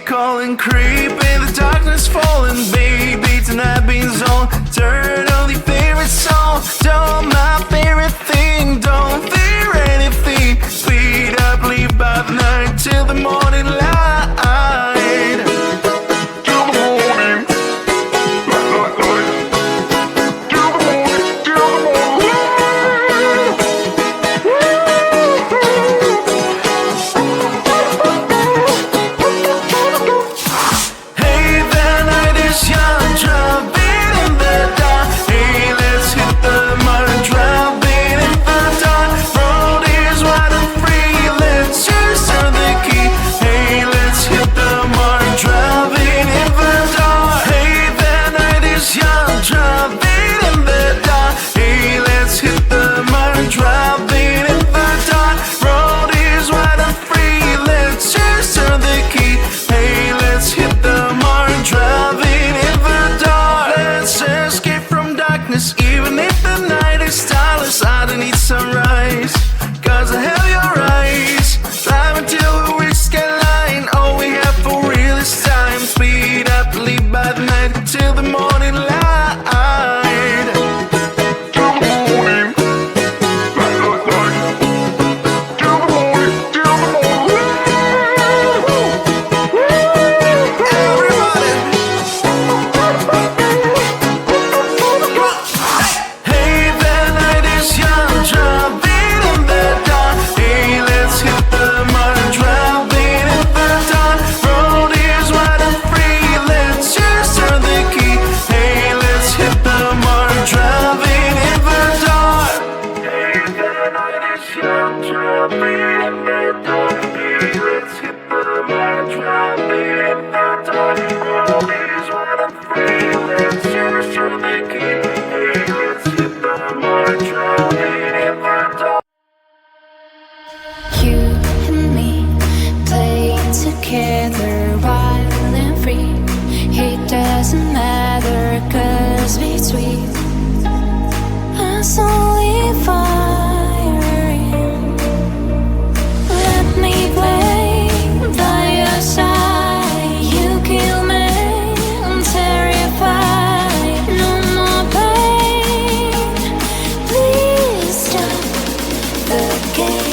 calling, creep in the darkness, falling, baby. Tonight being zone. Turn on your favorite song. Don't my favorite thing. Don't fear anything. Speed up, leave by the night till the morning light. Even if the night is starless, I don't need sunrise, 'cause I have your eyes. Drive until we reach skyline. All we have for real is time. Speed up, leave by the night till the morning light. You and me play together wild and free. It doesn't matter 'cause between us only firing. Let me play by your side. You kill me, I'm terrified. No more pain. Please stop the game.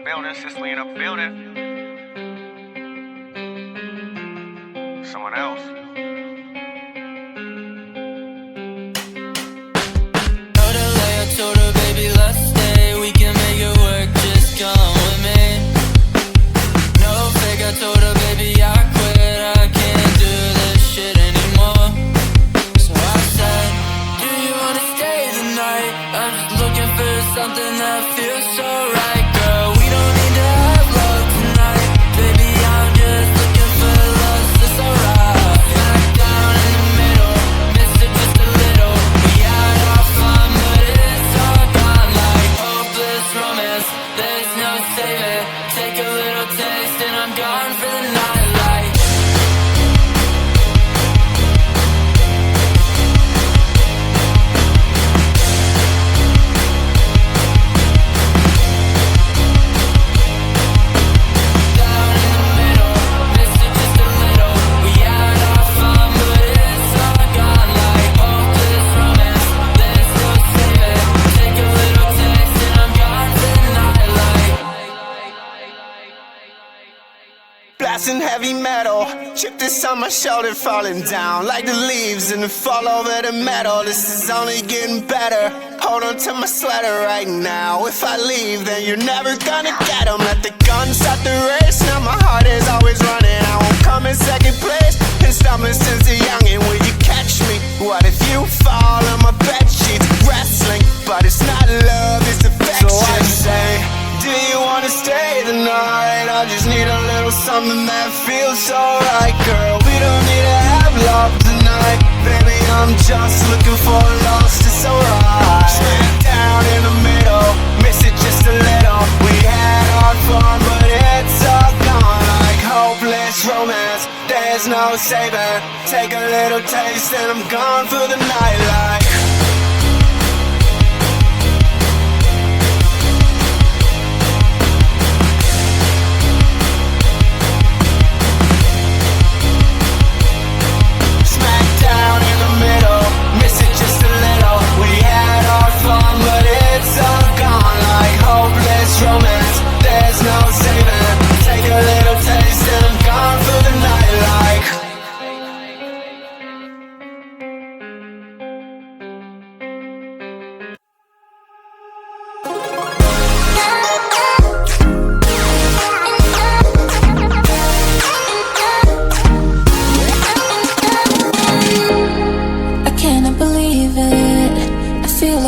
building, Sicily in a building. Someone else. Told her, baby, let's stay. We can make it work, just come with me. No fake, I told her, baby, I quit. I can't do this shit anymore. So I said, do you wanna stay the night? I'm just looking for something that feels so right, girl. We don't need to have love tonight. Baby, I'm just looking for love, so it's alright. Back down in the middle, missed it just a little. We had our fun, but it's all gone like hopeless romance. There's no saving. Take a little taste and I'm gone for the night like. Down in the middle, missed it just a little. We had our fun, but it's all gone like hopeless romance. There's no saving. Take a little taste and I'm gone for the night like. Blasting heavy metal, chip this on my shoulder, falling down like the leaves and the fall over the metal. This is only getting better. Hold on to my sweater right now. If I leave, then you're never gonna get 'em. Let the gun start the race. Now my heart is always running. I won't come in second place. Been stumbling since a youngin'. Will you catch me? What if you fall on my bed sheets? Wrestling, but it's not love, it's affection. So I say, do you wanna stay the night? I just need a little something that feels so right, girl. We don't need to have love tonight. Baby, I'm just looking for lost, it's alright. Split down in the middle, miss it just a little. We had our fun, but it's all gone like hopeless romance. There's no saving. Take a little taste and I'm gone for the night like. Down in the middle, miss it just a little. We had our fun, but it's all gone like hopeless romance. There's no saving. Take a little taste and I'm gone for the night like.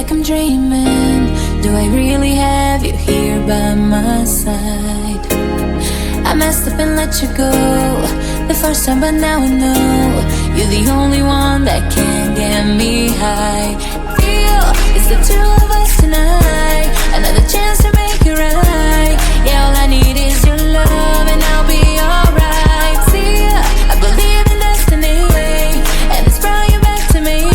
I'm dreaming. Do I really have you here by my side? I messed up and let you go the first time, but now I know you're the only one that can get me high. Feel it's the two of us tonight. Another chance to make it right. Yeah, all I need is your love and I'll be alright. See, I believe in destiny, and it's brought you back to me.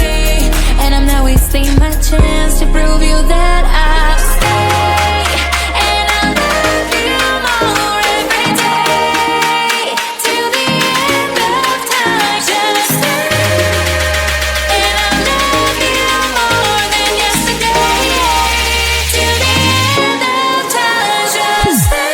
And I'm not wasting my chance to prove you that I'll stay. And I'll love you more every day, till the end of time. Just stay. And I'll love you more than yesterday, till the end of time. Just stay.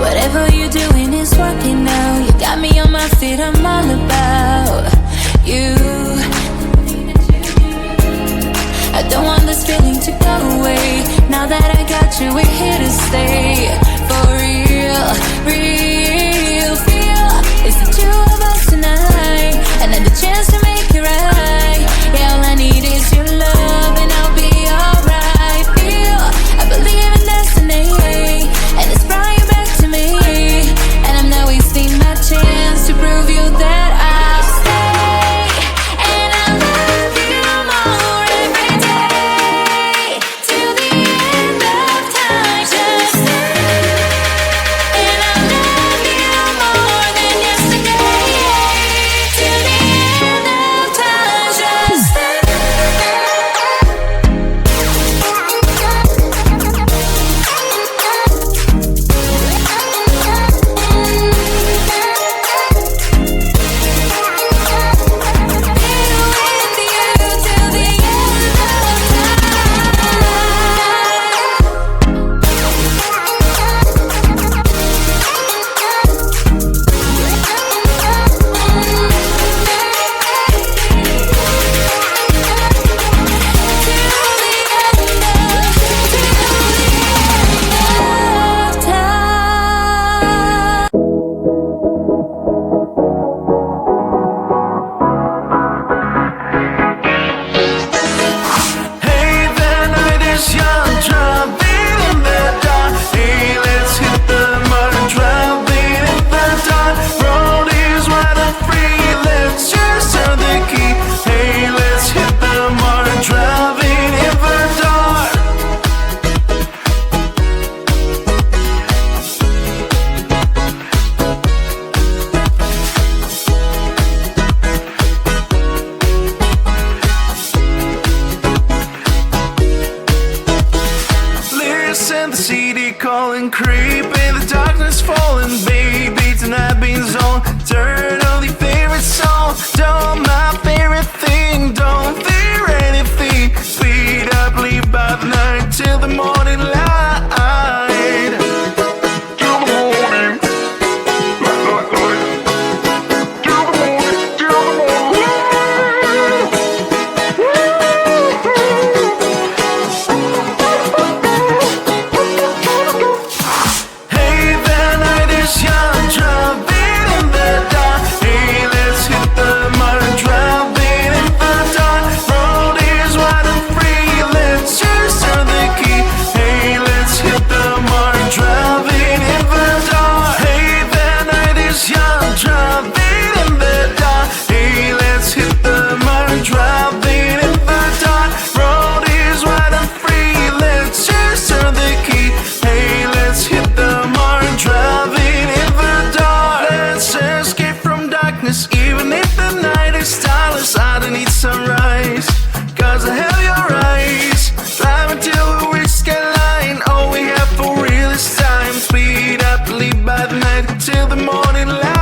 Whatever you're doing is working now. You got me on my feet, I'm all about you. I don't want this feeling to go away. Now that I got you, we're here to stay. For real, real feel. It's the two of us tonight. Another chance to make it right. Yeah, all I need is your love and I'll be alright. Feel, I believe in destiny, and it's brought you back to me. And I'm not wasting my chance to prove you that I'll stay. And I'll love you more every day, till the end of time. Just stay. and the city calling, creep in the darkness falling, baby tonight being on. Turn on your favorite song, don't my favorite thing, don't fear anything. Speed up, leave by the night till the morning light. Even if the night is starless, I don't need sunrise, cause I have your eyes. Drive until we reach skyline, all we have for real is time. Speed up, leave by the night till the morning light.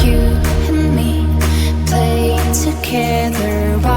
You and me play together.